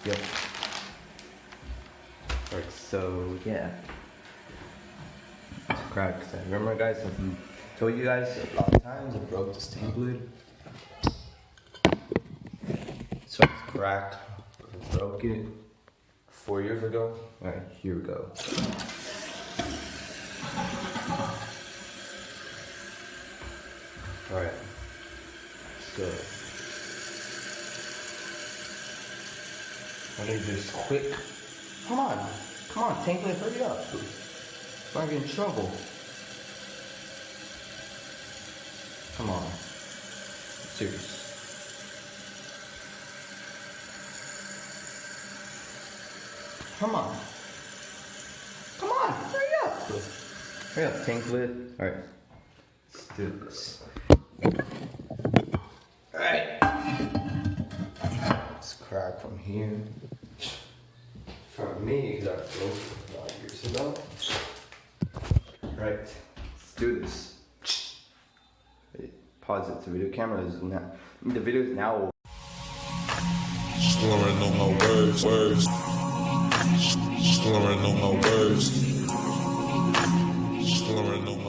Yep. Alright, so yeah. It's cracked. I remember, guys, I told you guys a lot of times I broke this tank lid. So it's cracked. I broke it 4 years ago. Alright, here we go. Alright. So I need this quick. Come on, tank lid, hurry up. I'm gonna get in trouble. Come on. Serious. Come on, hurry up. Hurry up, tank lid. Alright, let's do this. Alright. Let's crack from here. From me, that broke a lot of years ago. Right, let's do this. Pause it. The video camera is now. The video is now over. Slurring on my words. Slurring on my words. Slurring on my